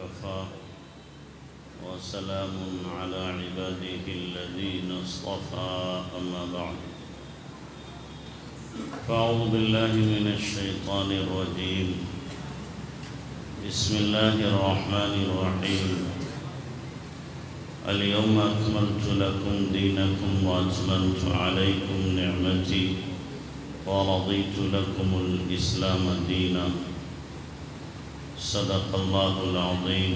وكفى وسلام على عباده الذين اصطفى أما بعد فأعوذ بالله من الشيطان الرجيم بسم الله الرحمن الرحيم اليوم أكملت لكم دينكم وأتممت عليكم نعمتي ورضيت لكم الإسلام دينا صدق الله العظيم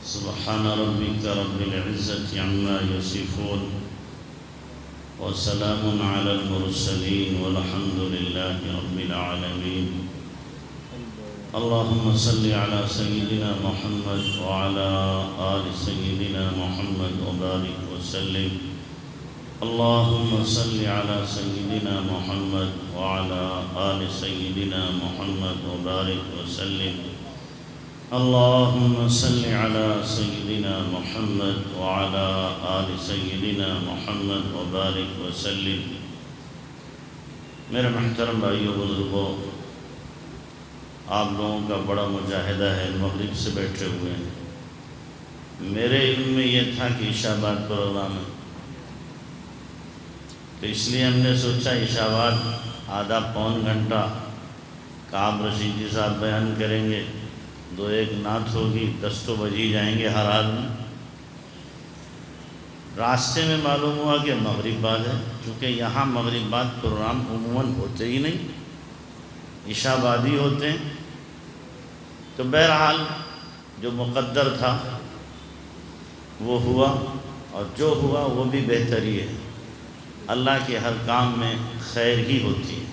سبحان ربك رب العزة عما يصفون وسلام على المرسلين والحمد لله رب العالمين اللهم صل على سيدنا محمد وعلى آل سيدنا محمد وبارك وسلم اللهم صل على سيدنا محمد وعلى آل سيدنا محمد وبارك وسلم اللهم صل على سيدنا محمد وعلى آل سيدنا محمد وبارك وسلم میرے محترم بھائیو بزرگوں، آپ لوگوں کا بڑا مجاہدہ ہے، مغرب سے بیٹھے ہوئے ہیں۔ میرے علم میں یہ تھا کہ عشاء بعد پروگرام ہے، تو اس لیے ہم نے سوچا عشاء بعد آدھا پون گھنٹہ کعب رشیدی صاحب بیان کریں گے، 2-1 نعت ہوگی، 10 تو بج ہی جائیں گے ہر آدمی۔ راستے میں معلوم ہوا کہ مغرب بعد ہے، چونکہ یہاں مغرب بعد پروگرام عموماً ہوتے ہی نہیں، عشاء بعد ہی ہوتے ہیں۔ تو بہرحال جو مقدر تھا وہ ہوا، اور جو ہوا وہ بھی بہتر ہی ہے۔ اللہ کے ہر کام میں خیر ہی ہوتی ہے۔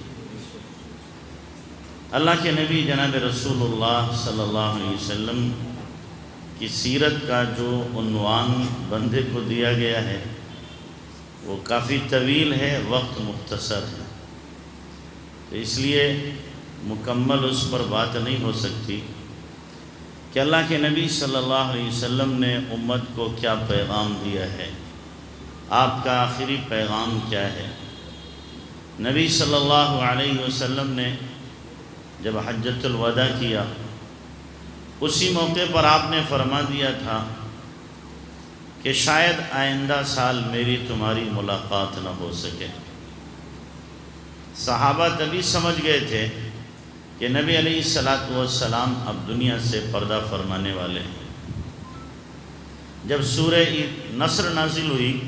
اللہ کے نبی جناب رسول اللہ صلی اللہ علیہ وسلم کی سیرت کا جو عنوان بندے کو دیا گیا ہے وہ کافی طویل ہے، وقت مختصر ہے، تو اس لیے مکمل اس پر بات نہیں ہو سکتی کہ اللہ کے نبی صلی اللہ علیہ وسلم نے امت کو کیا پیغام دیا ہے، آپ کا آخری پیغام کیا ہے۔ نبی صلی اللہ علیہ وسلم نے جب حجۃ الوداع کیا، اسی موقع پر آپ نے فرما دیا تھا کہ شاید آئندہ سال میری تمہاری ملاقات نہ ہو سکے۔ صحابہ تبھی سمجھ گئے تھے کہ نبی علیہ السلام اب دنیا سے پردہ فرمانے والے ہیں۔ جب سورہ نصر نازل ہوئی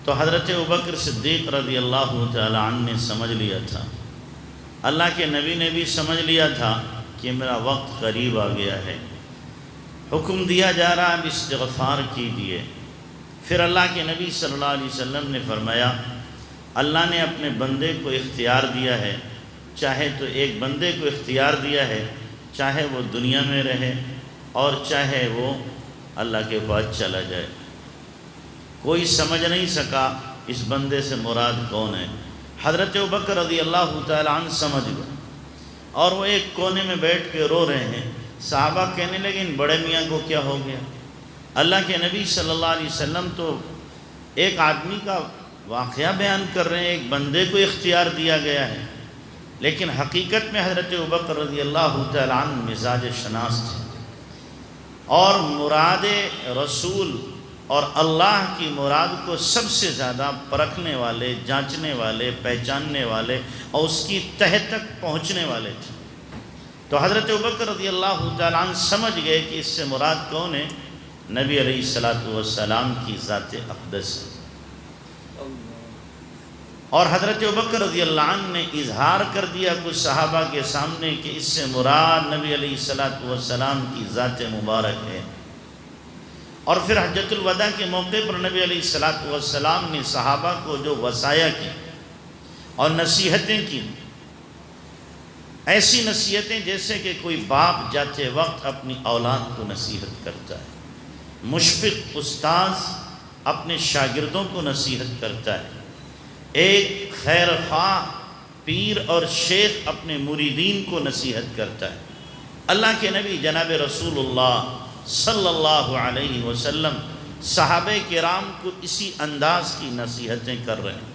تو حضرت ابوبکر صدیق رضی اللہ تعالی عنہ نے سمجھ لیا تھا، اللہ کے نبی نے بھی سمجھ لیا تھا کہ میرا وقت قریب آ گیا ہے، حکم دیا جا رہا اب استغفار کیجیے۔ پھر اللہ کے نبی صلی اللہ علیہ وسلم نے فرمایا اللہ نے اپنے بندے کو اختیار دیا ہے، چاہے تو ایک بندے کو اختیار دیا ہے، چاہے وہ دنیا میں رہے اور چاہے وہ اللہ کے پاس چلا جائے۔ کوئی سمجھ نہیں سکا اس بندے سے مراد کون ہے۔ حضرت ابوبکر رضی اللہ تعالی عنہ سمجھ گئے، اور وہ ایک کونے میں بیٹھ کے رو رہے ہیں۔ صحابہ کہنے لگے ان بڑے میاں کو کیا ہو گیا؟ اللہ کے نبی صلی اللہ علیہ وسلم تو ایک آدمی کا واقعہ بیان کر رہے ہیں، ایک بندے کو اختیار دیا گیا ہے، لیکن حقیقت میں حضرت ابوبکر رضی اللہ تعالی عنہ مزاج شناس تھے، اور مراد رسول اور اللہ کی مراد کو سب سے زیادہ پرکھنے والے، جانچنے والے، پہچاننے والے اور اس کی تہ تک پہنچنے والے تھے۔ تو حضرت ابوبکر رضی اللہ تعالیٰ عنہ سمجھ گئے کہ اس سے مراد کون ہے؟ نبی علیہ السلام کی ذات اقدس ہے۔ اور حضرت ابوبکر رضی اللہ عنہ نے اظہار کر دیا کچھ صحابہ کے سامنے کہ اس سے مراد نبی علیہ السلام کی ذات مبارک ہے۔ اور پھر حجۃ الوداع کے موقع پر نبی علیہ السلام نے صحابہ کو جو وصایا کی اور نصیحتیں کی، ایسی نصیحتیں جیسے کہ کوئی باپ جاتے وقت اپنی اولاد کو نصیحت کرتا ہے، مشفق استاذ اپنے شاگردوں کو نصیحت کرتا ہے، ایک خیر خواہ پیر اور شیخ اپنے مریدین کو نصیحت کرتا ہے۔ اللہ کے نبی جناب رسول اللہ صلی اللہ علیہ وسلم صحابہ کرام کو اسی انداز کی نصیحتیں کر رہے ہیں،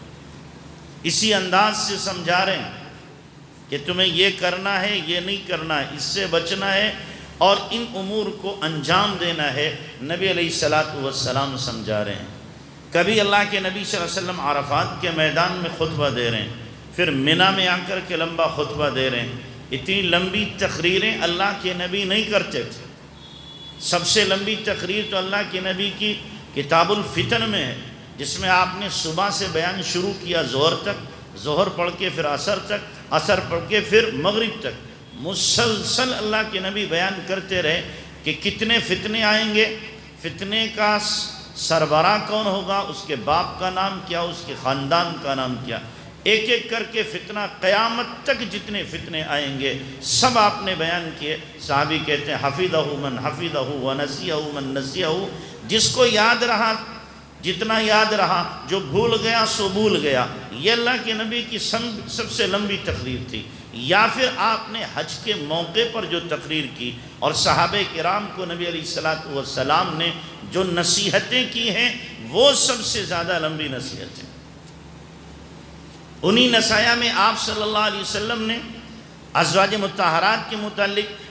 اسی انداز سے سمجھا رہے ہیں کہ تمہیں یہ کرنا ہے، یہ نہیں کرنا ہے، اس سے بچنا ہے اور ان امور کو انجام دینا ہے، نبی علیہ الصلوۃ والسلام سمجھا رہے ہیں۔ کبھی اللہ کے نبی صلی اللہ علیہ وسلم عرفات کے میدان میں خطبہ دے رہے ہیں، پھر منی میں آ کر کے لمبا خطبہ دے رہے ہیں۔ اتنی لمبی تقریریں اللہ کے نبی نہیں کرتے تھے۔ سب سے لمبی تقریر تو اللہ کے نبی کی کتاب الفتن میں ہے، جس میں آپ نے صبح سے بیان شروع کیا ظہر تک، ظہر پڑھ کے پھر عصر تک، عصر پڑھ کے پھر مغرب تک، مسلسل اللہ کے نبی بیان کرتے رہے کہ کتنے فتنے آئیں گے، فتنے کا سربراہ کون ہوگا، اس کے باپ کا نام کیا، اس کے خاندان کا نام کیا، ایک ایک کر کے فتنہ قیامت تک جتنے فتنے آئیں گے سب آپ نے بیان کیے۔ صحابی کہتے ہیں حفظہ من حفظہ ونسیہ من نسیہ، جس کو یاد رہا جتنا یاد رہا، جو بھول گیا سو بھول گیا۔ یہ اللہ کے نبی کی سب سے لمبی تقریر تھی۔ یا پھر آپ نے حج کے موقع پر جو تقریر کی اور صحابہ کرام کو نبی علیہ الصلوۃ والسلام نے جو نصیحتیں کی ہیں وہ سب سے زیادہ لمبی نصیحتیں۔ انہی نصائح میں آپ صلی اللہ علیہ وسلم نے ازواج مطہرات کے متعلق،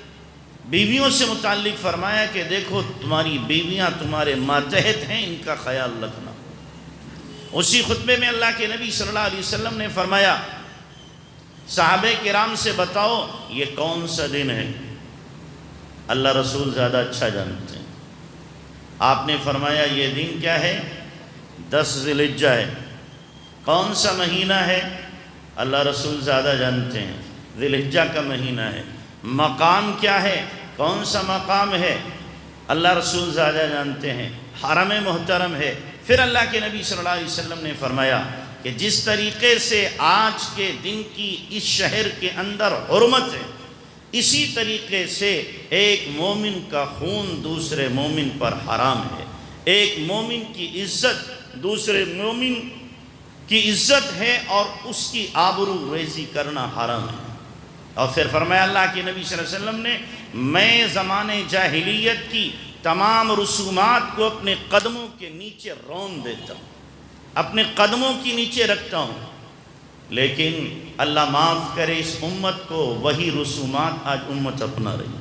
بیویوں سے متعلق فرمایا کہ دیکھو تمہاری بیویاں تمہارے ماتحت ہیں، ان کا خیال رکھنا۔ اسی خطبے میں اللہ کے نبی صلی اللہ علیہ وسلم نے فرمایا صحابہ کرام سے بتاؤ یہ کون سا دن ہے؟ اللہ رسول زیادہ اچھا جانتے ہیں۔ آپ نے فرمایا یہ دن کیا ہے؟ 10 ذی الحجہ ہے۔ کون سا مہینہ ہے؟ اللہ رسول زیادہ جانتے ہیں، ذی الحجہ کا مہینہ ہے۔ مقام کیا ہے؟ کون سا مقام ہے؟ اللہ رسول زیادہ جانتے ہیں، حرم محترم ہے۔ پھر اللہ کے نبی صلی اللہ علیہ وسلم نے فرمایا کہ جس طریقے سے آج کے دن کی اس شہر کے اندر حرمت ہے، اسی طریقے سے ایک مومن کا خون دوسرے مومن پر حرام ہے، ایک مومن کی عزت دوسرے مومن کی عزت ہے اور اس کی آبرو ریزی کرنا حرام ہے۔ اور پھر فرمایا اللہ کے نبی صلی اللہ علیہ وسلم نے میں زمانے جاہلیت کی تمام رسومات کو اپنے قدموں کے نیچے رون دیتا ہوں، اپنے قدموں کے نیچے رکھتا ہوں، لیکن اللہ معاف کرے اس امت کو وہی رسومات آج امت اپنا رہی ہے۔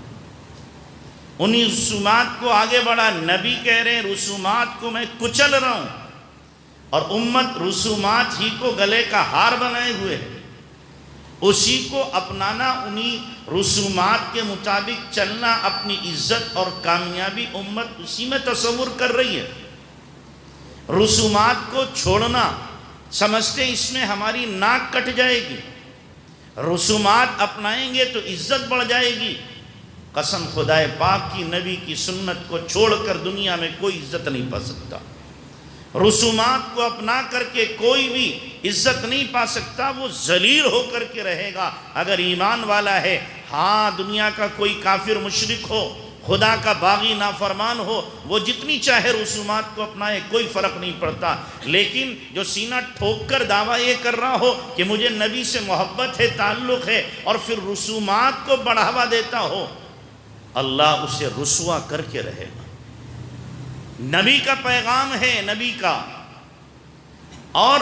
انہی رسومات کو آگے بڑھا، نبی کہہ رہے ہیں رسومات کو میں کچل رہا ہوں، اور امت رسومات ہی کو گلے کا ہار بنائے ہوئے ہے، اسی کو اپنانا، انہی رسومات کے مطابق چلنا، اپنی عزت اور کامیابی امت اسی میں تصور کر رہی ہے۔ رسومات کو چھوڑنا، سمجھتے اس میں ہماری ناک کٹ جائے گی، رسومات اپنائیں گے تو عزت بڑھ جائے گی۔ قسم خدائے پاک کی، نبی کی سنت کو چھوڑ کر دنیا میں کوئی عزت نہیں پا سکتا، رسومات کو اپنا کر کے کوئی بھی عزت نہیں پا سکتا، وہ ذلیل ہو کر کے رہے گا۔ اگر ایمان والا ہے، ہاں دنیا کا کوئی کافر مشرک ہو، خدا کا باغی نافرمان ہو، وہ جتنی چاہے رسومات کو اپنائے، کوئی فرق نہیں پڑتا، لیکن جو سینہ ٹھوک کر دعویٰ یہ کر رہا ہو کہ مجھے نبی سے محبت ہے، تعلق ہے، اور پھر رسومات کو بڑھاوا دیتا ہو، اللہ اسے رسوا کر کے رہے گا۔ نبی کا پیغام ہے، نبی کا۔ اور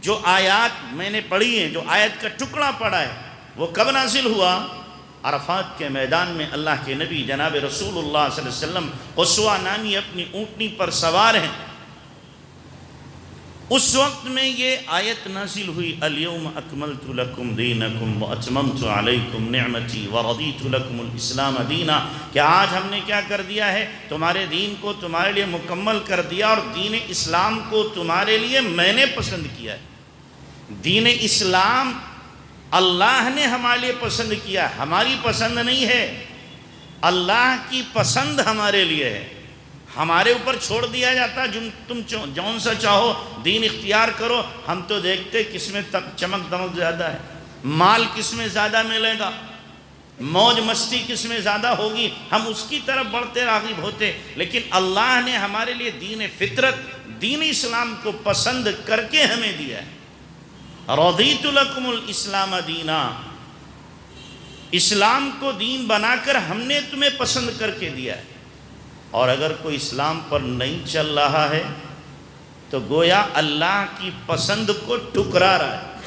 جو آیات میں نے پڑھی ہیں، جو آیت کا ٹکڑا پڑا ہے، وہ کب نازل ہوا؟ عرفات کے میدان میں اللہ کے نبی جناب رسول اللہ صلی اللہ علیہ وسلم قصوہ نامی اپنی اونٹنی پر سوار ہیں، اس وقت میں یہ آیت نازل ہوئی، اليوم اکملت لکم دینکم واتممت علیکم نعمتی ورضیت لکم الاسلام دینا، کہ آج ہم نے کیا کر دیا ہے؟ تمہارے دین کو تمہارے لیے مکمل کر دیا، اور دین اسلام کو تمہارے لیے میں نے پسند کیا ہے۔ دین اسلام اللہ نے ہمارے لیے پسند کیا، ہماری پسند نہیں ہے، اللہ کی پسند ہمارے لیے ہے۔ ہمارے اوپر چھوڑ دیا جاتا، تم جون سا چاہو دین اختیار کرو، ہم تو دیکھتے کس میں چمک دمک زیادہ ہے، مال کس میں زیادہ ملے گا، موج مستی کس میں زیادہ ہوگی، ہم اس کی طرف بڑھتے راغب ہوتے۔ لیکن اللہ نے ہمارے لیے دین فطرت، دین اسلام کو پسند کر کے ہمیں دیا ہے۔ رضیت لکم الاسلام دینا، اسلام کو دین بنا کر ہم نے تمہیں پسند کر کے دیا ہے۔ اور اگر کوئی اسلام پر نہیں چل رہا ہے تو گویا اللہ کی پسند کو ٹھکرا رہا ہے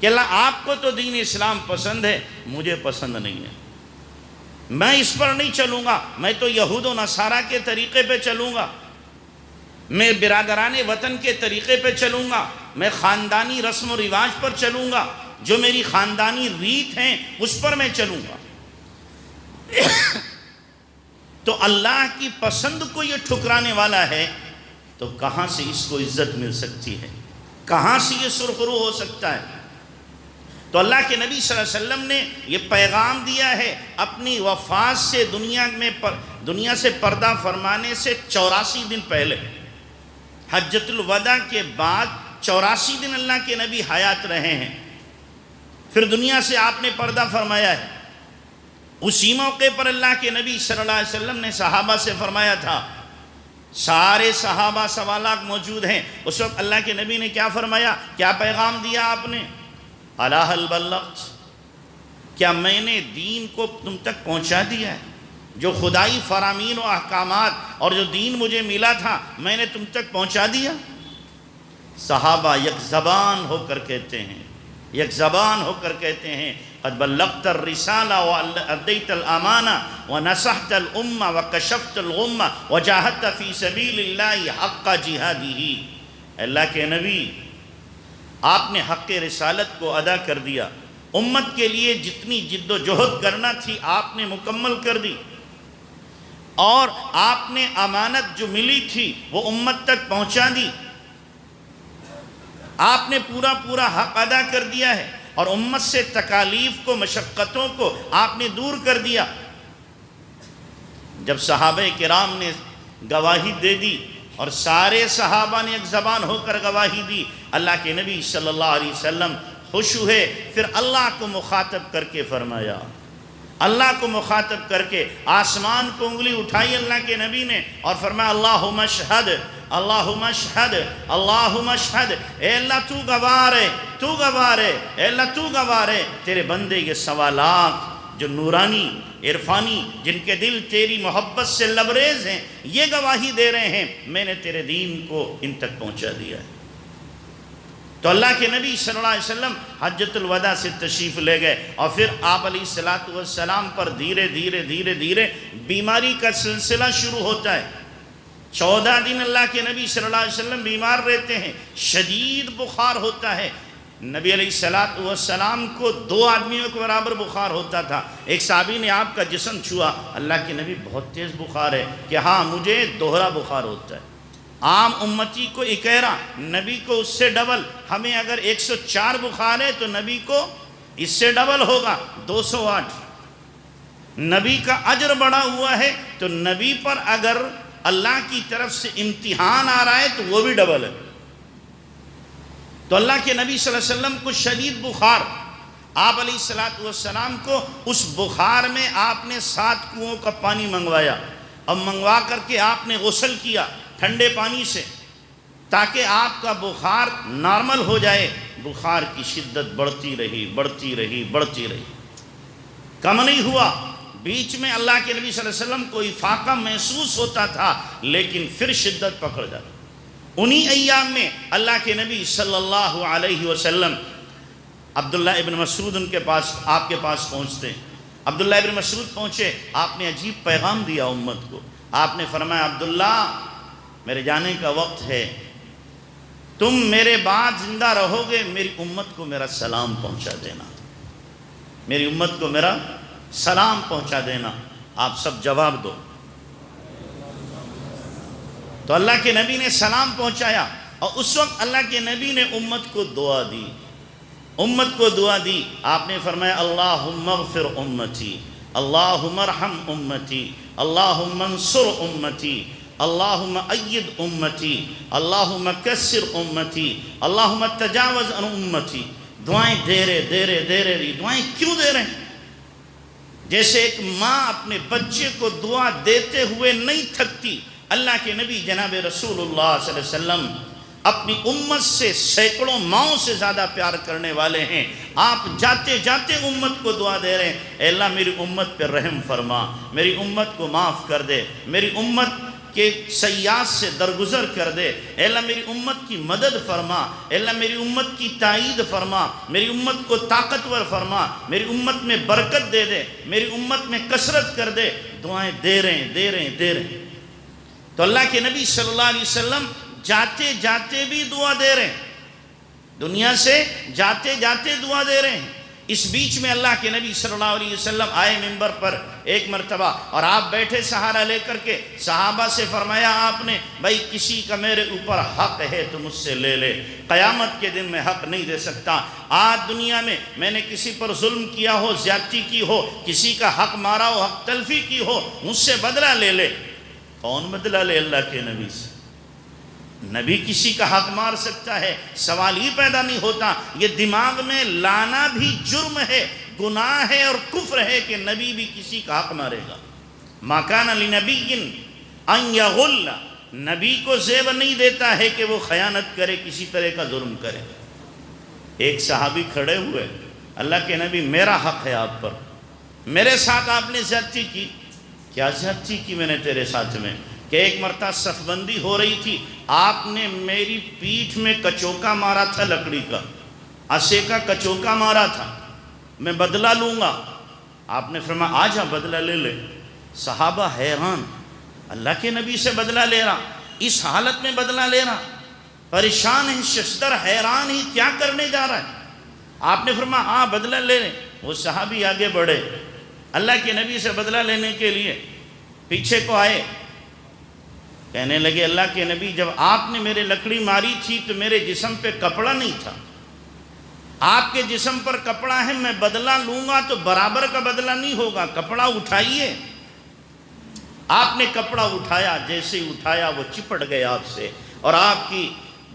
کہ اللہ آپ کو تو دین اسلام پسند ہے، مجھے پسند نہیں ہے۔ میں اس پر نہیں چلوں گا، میں تو یہود و نصارہ کے طریقے پہ چلوں گا، میں برادران وطن کے طریقے پہ چلوں گا، میں خاندانی رسم و رواج پر چلوں گا، جو میری خاندانی ریت ہیں اس پر میں چلوں گا۔ تو اللہ کی پسند کو یہ ٹھکرانے والا ہے، تو کہاں سے اس کو عزت مل سکتی ہے، کہاں سے یہ سرخرو ہو سکتا ہے؟ تو اللہ کے نبی صلی اللہ علیہ وسلم نے یہ پیغام دیا ہے اپنی وفات سے دنیا سے پردہ فرمانے سے 84 دن پہلے، حجۃ الوداع کے بعد 84 دن اللہ کے نبی حیات رہے ہیں، پھر دنیا سے آپ نے پردہ فرمایا ہے۔ اسی موقع پر اللہ کے نبی صلی اللہ علیہ وسلم نے صحابہ سے فرمایا تھا، سارے صحابہ سوالات موجود ہیں، اس وقت اللہ کے نبی نے کیا فرمایا، کیا پیغام دیا آپ نے؟ الا هل بلغت، کیا میں نے دین کو تم تک پہنچا دیا ہے؟ جو خدائی فرامین و احکامات اور جو دین مجھے ملا تھا میں نے تم تک پہنچا دیا؟ صحابہ یک زبان ہو کر کہتے ہیں، یک زبان ہو کر کہتے ہیں، قد بلغت الرسالہ وادیت الامانہ ونصحت الامہ وکشفت الغمہ وجاہدت فی سبیل اللہ حق جہادہ۔ اللہ کے نبی، آپ نے حق رسالت کو ادا کر دیا، امت کے لیے جتنی جد و جہد کرنا تھی آپ نے مکمل کر دی، اور آپ نے امانت جو ملی تھی وہ امت تک پہنچا دی، آپ نے پورا حق ادا کر دیا ہے، اور امت سے تکالیف کو، مشقتوں کو آپ نے دور کر دیا۔ جب صحابہ کرام نے گواہی دے دی اور سارے صحابہ نے ایک زبان ہو کر گواہی دی، اللہ کے نبی صلی اللہ علیہ وسلم خوش ہوئے، پھر اللہ کو مخاطب کر کے فرمایا، اللہ کو مخاطب کر کے آسمان کو انگلی اٹھائی اللہ کے نبی نے اور فرمایا اللہم اشہد، اللہم اشہد، اللہم اشہد، اے اللہ تو گواہ ہے، تو گواہ ہے، اے اللہ تو گواہ ہے، تیرے بندے یہ سوالات جو نورانی عرفانی جن کے دل تیری محبت سے لبریز ہیں، یہ گواہی دے رہے ہیں میں نے تیرے دین کو ان تک پہنچا دیا ہے۔ تو اللہ کے نبی صلی اللہ علیہ وسلم حجۃ الوداع سے تشریف لے گئے، اور پھر آپ علیہ السلام پر دھیرے دھیرے بیماری کا سلسلہ شروع ہوتا ہے۔ 14 دن اللہ کے نبی صلی اللہ علیہ وسلم بیمار رہتے ہیں، شدید بخار ہوتا ہے۔ نبی علیہ السلام کو 2 آدمیوں کے برابر بخار ہوتا تھا۔ ایک صحابی نے آپ کا جسم چھوا، اللہ کے نبی بہت تیز بخار ہے، کہ ہاں مجھے دوہرا بخار ہوتا ہے۔ عام امتی کو 11، نبی کو اس سے ڈبل، ہمیں اگر 104 بخار ہے تو نبی کو اس سے ڈبل ہوگا، 208۔ نبی کا اجر بڑا ہوا ہے تو نبی پر اگر اللہ کی طرف سے امتحان آ رہا ہے تو وہ بھی ڈبل ہے۔ تو اللہ کے نبی صلی اللہ علیہ وسلم کو شدید بخار، آپ علیہ السلام کو اس بخار میں آپ نے 7 کنووں کا پانی منگوایا، اور منگوا کر کے آپ نے غسل کیا ٹھنڈے پانی سے، تاکہ آپ کا بخار نارمل ہو جائے۔ بخار کی شدت بڑھتی رہی، کم نہیں ہوا۔ بیچ میں اللہ کے نبی صلی اللہ علیہ وسلم کو افاقہ محسوس ہوتا تھا، لیکن پھر شدت پکڑ جاتی۔ انہی ایام میں اللہ کے نبی صلی اللہ علیہ وسلم، عبداللہ ابن مسعود آپ کے پاس پہنچتے ہیں۔ عبداللہ ابن مسعود پہنچے، آپ نے عجیب پیغام دیا امت کو۔ آپ نے فرمایا عبداللہ میرے جانے کا وقت ہے، تم میرے بعد زندہ رہو گے، میری امت کو میرا سلام پہنچا دینا، میری امت کو میرا سلام پہنچا دینا۔ آپ سب جواب دو۔ تو اللہ کے نبی نے سلام پہنچایا، اور اس وقت اللہ کے نبی نے امت کو دعا دی، آپ نے فرمایا اللہم اغفر امتی، اللہم ارحم امتی، اللہم انصر امتی، اللہم اید امتی، اللہم کسر امتی، اللہم تجاوز عن امتی۔ دعائیں دے رہے، دعائیں کیوں دے رہے ہیں؟ جیسے ایک ماں اپنے بچے کو دعا دیتے ہوئے نہیں تھکتی، اللہ کے نبی جناب رسول اللہ صلی اللہ علیہ وسلم اپنی امت سے سینکڑوں ماؤں سے زیادہ پیار کرنے والے ہیں۔ آپ جاتے جاتے امت کو دعا دے رہے ہیں، اے اللہ میری امت پر رحم فرما، میری امت کو معاف کر دے، میری امت کہ سیاس سے درگزر کر دے، اے اللہ میری امت کی مدد فرما، اے اللہ میری امت کی تائید فرما، میری امت کو طاقتور فرما، میری امت میں برکت دے دے، میری امت میں کثرت کر دے۔ دعائیں دے رہے ہیں۔ تو اللہ کے نبی صلی اللہ علیہ وسلم جاتے جاتے بھی دعا دے رہے ہیں، دنیا سے جاتے جاتے دعا دے رہے ہیں۔ اس بیچ میں اللہ کے نبی صلی اللہ علیہ وسلم آئے منبر پر ایک مرتبہ، اور آپ بیٹھے سہارا لے کر کے، صحابہ سے فرمایا آپ نے، بھائی کسی کا میرے اوپر حق ہے تو مجھ سے لے لے، قیامت کے دن میں حق نہیں دے سکتا۔ آج دنیا میں نے کسی پر ظلم کیا ہو، زیادتی کی ہو، کسی کا حق مارا ہو، حق تلفی کی ہو، مجھ سے بدلہ لے لے۔ کون بدلہ لے اللہ کے نبی سے؟ نبی کسی کا حق مار سکتا ہے؟ سوال ہی پیدا نہیں ہوتا۔ یہ دماغ میں لانا بھی جرم ہے، گناہ ہے اور کفر ہے کہ نبی بھی کسی کا حق مارے گا۔ ما کان لنبی ان یغل، نبی کو زیب نہیں دیتا ہے کہ وہ خیانت کرے، کسی طرح کا ظلم کرے۔ ایک صحابی کھڑے ہوئے، اللہ کے نبی میرا حق ہے آپ پر، میرے ساتھ آپ نے زیادتی کی۔ کیا زیادتی کی میں نے تیرے ساتھ میں؟ کہ ایک مرتبہ صف بندی ہو رہی تھی، آپ نے میری پیٹھ میں کچوکا مارا تھا، لکڑی کا عصے کا کچوکا مارا تھا، میں بدلہ لوں گا۔ آپ نے فرمایا آجا بدلہ لے لے۔ صحابہ حیران، اللہ کے نبی سے بدلہ لے رہا، اس حالت میں بدلہ لے رہا، پریشان ہے، ششدر، حیران ہی کیا کرنے جا رہا ہے۔ آپ نے فرمایا ہاں بدلہ لے لیں۔ وہ صحابی آگے بڑھے، اللہ کے نبی سے بدلہ لینے کے لیے پیچھے کو آئے، کہنے لگے اللہ کے نبی جب آپ نے میرے لکڑی ماری تھی تو میرے جسم پہ کپڑا نہیں تھا، آپ کے جسم پر کپڑا ہے، میں بدلہ لوں گا تو برابر کا بدلہ نہیں ہوگا، کپڑا اٹھائیے۔ آپ نے کپڑا اٹھایا، جیسے ہی اٹھایا وہ چپٹ گئے آپ سے، اور آپ کی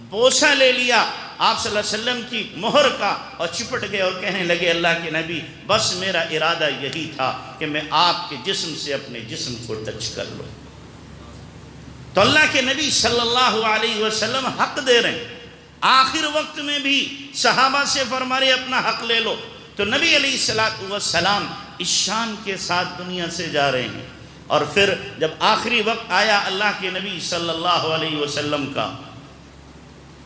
بوسہ لے لیا آپ صلی اللہ علیہ وسلم کی مہر کا، اور چپٹ گئے اور کہنے لگے اللہ کے نبی بس میرا ارادہ یہی تھا کہ میں آپ کے جسم سے اپنے جسم کو ٹچ کر لوں۔ تو اللہ کے نبی صلی اللہ علیہ وسلم حق دے رہے ہیں، آخر وقت میں بھی صحابہ سے فرما رہے اپنا حق لے لو۔ تو نبی علیہ السلام اس شان کے ساتھ دنیا سے جا رہے ہیں، اور پھر جب آخری وقت آیا اللہ کے نبی صلی اللہ علیہ وسلم کا،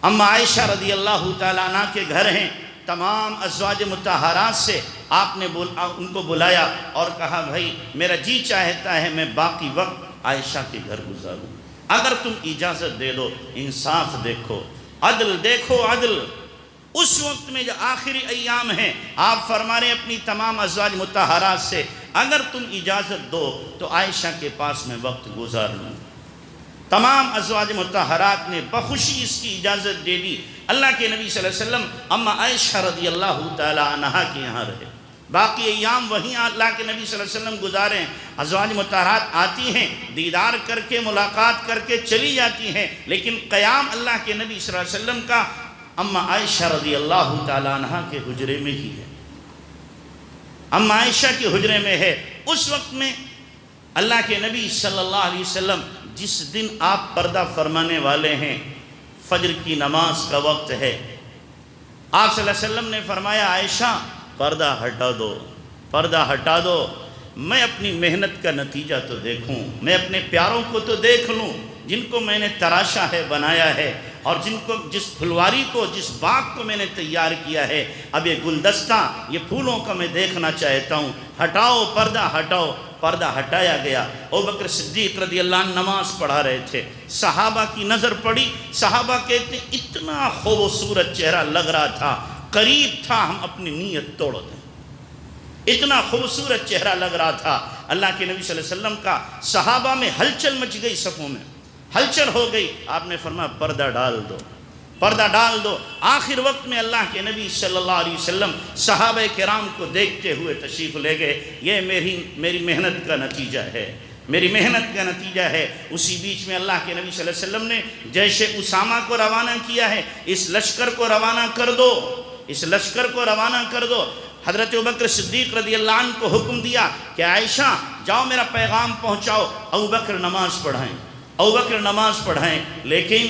اما عائشہ رضی اللہ تعالیٰ عنہ کے گھر ہیں، تمام ازواج مطہرات سے آپ نے ان کو بلایا اور کہا بھائی میرا جی چاہتا ہے میں باقی وقت عائشہ کے گھر گزاروں، اگر تم اجازت دے دو۔ انصاف دیکھو، عدل دیکھو، عدل۔ اس وقت میں جو آخری ایام ہیں، آپ فرما رہے ہیں اپنی تمام ازواج مطہرات سے اگر تم اجازت دو تو عائشہ کے پاس میں وقت گزار لوں۔ تمام ازواج مطہرات نے بخوشی اس کی اجازت دے دی۔ اللہ کے نبی صلی اللہ علیہ وسلم اما عائشہ رضی اللہ تعالی عنہا کے یہاں رہے، باقی ایام وہیں اللہ کے نبی صلی اللہ علیہ وسلم گزارے ہیں۔ ازواج مطہرات آتی ہیں، دیدار کر کے ملاقات کر کے چلی جاتی ہیں، لیکن قیام اللہ کے نبی صلی اللہ علیہ وسلم کا اما عائشہ رضی اللہ تعالیٰ عنہ کے حجرے میں ہی ہے، اما عائشہ کے حجرے میں ہے۔ اس وقت میں اللہ کے نبی صلی اللہ علیہ وسلم جس دن آپ پردہ فرمانے والے ہیں، فجر کی نماز کا وقت ہے، آپ صلی اللہ علیہ وسلم نے فرمایا عائشہ پردہ ہٹا دو، پردہ ہٹا دو، میں اپنی محنت کا نتیجہ تو دیکھوں، میں اپنے پیاروں کو تو دیکھ لوں جن کو میں نے تراشا ہے، بنایا ہے، اور جس پھلواری کو، جس باغ کو میں نے تیار کیا ہے، اب یہ گلدستہ، یہ پھولوں کا میں دیکھنا چاہتا ہوں، ہٹاؤ پردہ، ہٹاؤ۔ پردہ ہٹایا گیا۔ ابوبکر صدیق رضی اللہ عنہ نماز پڑھا رہے تھے، صحابہ کی نظر پڑی، صحابہ کہتے ہیں اتنا خوبصورت چہرہ لگ رہا تھا، قریب تھا ہم اپنی نیت توڑ دیں، اتنا خوبصورت چہرہ لگ رہا تھا اللہ کے نبی صلی اللہ علیہ وسلم کا۔ صحابہ میں ہلچل مچ گئی، صفوں میں ہلچل ہو گئی۔ آپ نے فرمایا پردہ ڈال دو، پردہ ڈال دو۔ آخر وقت میں اللہ کے نبی صلی اللہ علیہ وسلم صحابہ کرام کو دیکھتے ہوئے تشریف لے گئے۔ یہ میری محنت کا نتیجہ ہے، میری محنت کا نتیجہ ہے۔ اسی بیچ میں اللہ کے نبی صلی اللہ علیہ وسلم نے جیش اسامہ کو روانہ کیا ہے، اس لشکر کو روانہ کر دو، اس لشکر کو روانہ کر دو۔ حضرت ابوبکر صدیق رضی اللہ عنہ کو حکم دیا کہ عائشہ جاؤ میرا پیغام پہنچاؤ، ابوبکر نماز پڑھائیں، ابوبکر نماز پڑھائیں۔ لیکن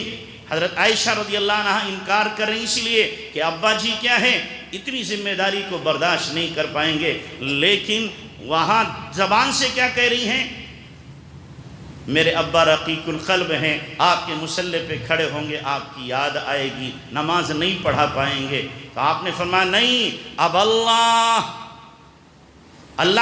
حضرت عائشہ رضی اللہ عنہ انکار کر رہی، اس لیے کہ ابا جی کیا ہیں، اتنی ذمہ داری کو برداشت نہیں کر پائیں گے۔ لیکن وہاں زبان سے کیا کہہ رہی ہیں، میرے ابا رقیق القلب ہیں، آپ کے مصلی پہ کھڑے ہوں گے، آپ کی یاد آئے گی، نماز نہیں پڑھا پائیں گے۔ تو آپ نے فرمایا نہیں، اب اللہ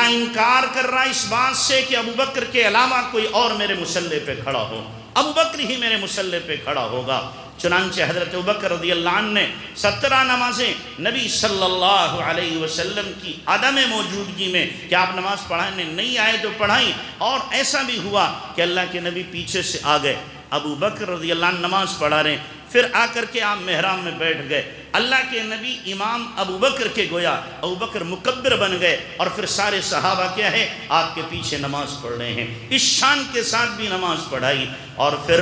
انکار کر رہا ہے اس بات سے کہ ابوبکر کے علاوہ کوئی اور میرے مصلی پہ کھڑا ہو، ابوبکر ہی میرے مصلی پہ کھڑا ہوگا۔ چنانچہ حضرت ابوبکر رضی اللہ عنہ نے 17 نمازیں نبی صلی اللہ علیہ وسلم کی عدم موجودگی میں کہ آپ نماز پڑھانے نہیں آئے تو پڑھائیں، اور ایسا بھی ہوا کہ اللہ کے نبی پیچھے سے آ گئے، ابوبکر رضی اللہ عنہ نماز پڑھا رہے ہیں، پھر آ کر کے آپ محراب میں بیٹھ گئے، اللہ کے نبی امام ابوبکر کے گویا ابوبکر مکبر بن گئے، اور پھر سارے صحابہ کیا ہے آپ کے پیچھے نماز پڑھ رہے ہیں، اس شان کے ساتھ بھی نماز پڑھائی۔ اور پھر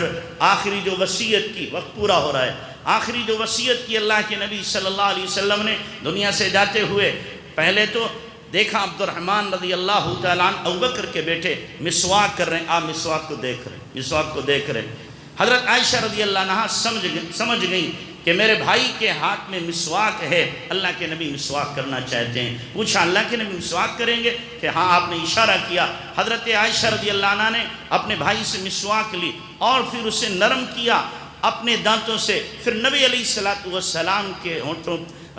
آخری جو وصیت کی، وقت پورا ہو رہا ہے، آخری جو وصیت کی اللہ کے نبی صلی اللہ علیہ وسلم نے دنیا سے جاتے ہوئے، پہلے تو دیکھا عبد الرحمن رضی اللہ تعالیٰ عنہ ابوبکر کے بیٹے مسواک کر رہے ہیں، آپ مسواک کو دیکھ رہے ہیں، مسواک کو دیکھ رہے ہیں۔ حضرت عائشہ رضی اللہ عنہا سمجھ گئیں کہ میرے بھائی کے ہاتھ میں مسواک ہے، اللہ کے نبی مسواک کرنا چاہتے ہیں۔ پوچھا اللہ کے نبی مسواک کریں گے؟ کہ ہاں، آپ نے اشارہ کیا۔ حضرت عائشہ رضی اللہ عنہا نے اپنے بھائی سے مسواک لی اور پھر اسے نرم کیا اپنے دانتوں سے، پھر نبی علیہ السلام کے ہونٹوں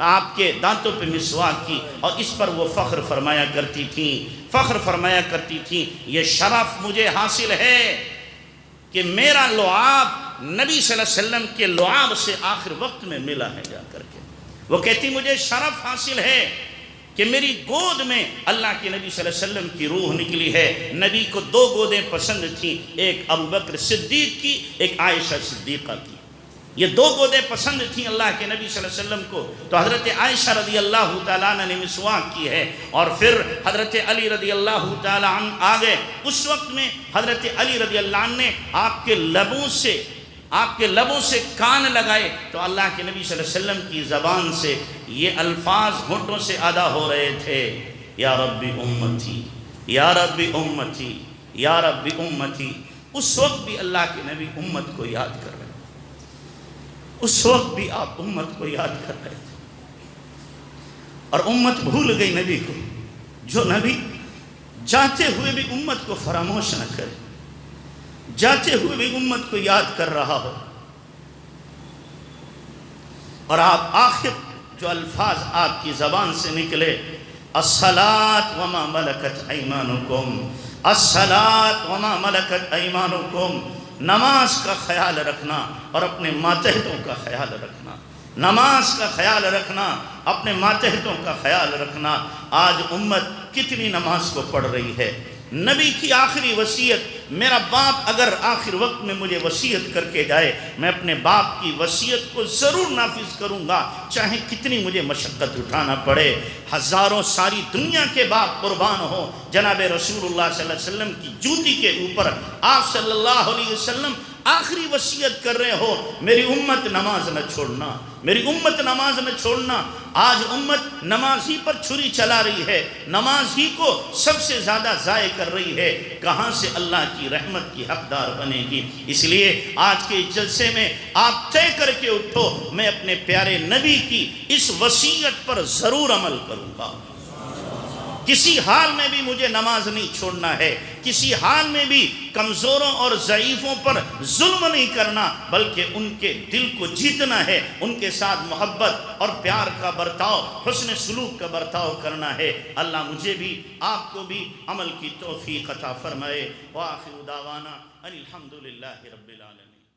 آپ کے دانتوں پہ مسواک کی، اور اس پر وہ فخر فرمایا کرتی تھیں، یہ شرف مجھے حاصل ہے کہ میرا لعاب نبی صلی اللہ علیہ وسلم کے لعاب سے آخر وقت میں ملا ہے جا کر کے۔ وہ کہتی مجھے شرف حاصل ہے کہ میری گود میں اللہ کے نبی صلی اللہ علیہ وسلم کی روح نکلی ہے۔ نبی کو 2 گودیں پسند تھیں، ایک ابوبکر صدیق کی، ایک عائشہ صدیقہ کی، یہ 2 گودیں پسند تھیں اللہ کے نبی صلی اللہ علیہ وسلم کو۔ تو حضرت عائشہ رضی اللہ تعالیٰ عنہ نے مسواک کی ہے، اور پھر حضرت علی رضی اللہ تعالیٰ عنہ آگئے۔ اس وقت میں حضرت علی رضی اللہ عنہ نے آپ کے لبوں سے کان لگائے، تو اللہ کے نبی صلی اللہ علیہ وسلم کی زبان سے یہ الفاظ ہونٹوں سے ادا ہو رہے تھے، یا رب امتی، یا رب امتی، یا رب امتی۔ اس وقت بھی اللہ کے نبی امت کو یاد کر رہے تھے، اس وقت بھی آپ امت کو یاد کر رہے تھے، اور امت بھول گئی نبی کو۔ جو نبی جاتے ہوئے بھی امت کو فراموش نہ کرے، جاتے ہوئے بھی امت کو یاد کر رہا ہو، اور آپ آخر جو الفاظ آپ کی زبان سے نکلے، الصلاۃ وما ملکت ایمانکم، الصلاۃ وما ملکت ایمانکم، نماز کا خیال رکھنا اور اپنے ماتحتوں کا خیال رکھنا، نماز کا خیال رکھنا، اپنے ماتحتوں کا خیال رکھنا۔ آج امت کتنی نماز کو پڑھ رہی ہے؟ نبی کی آخری وصیت، میرا باپ اگر آخر وقت میں مجھے وصیت کر کے جائے، میں اپنے باپ کی وصیت کو ضرور نافذ کروں گا، چاہے کتنی مجھے مشقت اٹھانا پڑے۔ ہزاروں ساری دنیا کے باپ قربان ہو جناب رسول اللہ صلی اللہ علیہ وسلم کی جوتی کے اوپر، آپ صلی اللہ علیہ وسلم آخری وصیت کر رہے ہو، میری امت نماز نہ چھوڑنا، میری امت نماز نہ چھوڑنا۔ آج امت نماز ہی پر چھری چلا رہی ہے، نماز ہی کو سب سے زیادہ ضائع کر رہی ہے، کہاں سے اللہ کی رحمت کی حقدار بنے گی؟ اس لیے آج کے جلسے میں آپ طے کر کے اٹھو، میں اپنے پیارے نبی کی اس وصیت پر ضرور عمل کروں گا، کسی حال میں بھی مجھے نماز نہیں چھوڑنا ہے، کسی حال میں بھی کمزوروں اور ضعیفوں پر ظلم نہیں کرنا، بلکہ ان کے دل کو جیتنا ہے، ان کے ساتھ محبت اور پیار کا برتاؤ، حسن سلوک کا برتاؤ کرنا ہے۔ اللہ مجھے بھی آپ کو بھی عمل کی توفیق عطا فرمائے۔ وآخر دعوانا الحمدللہ رب العالمین۔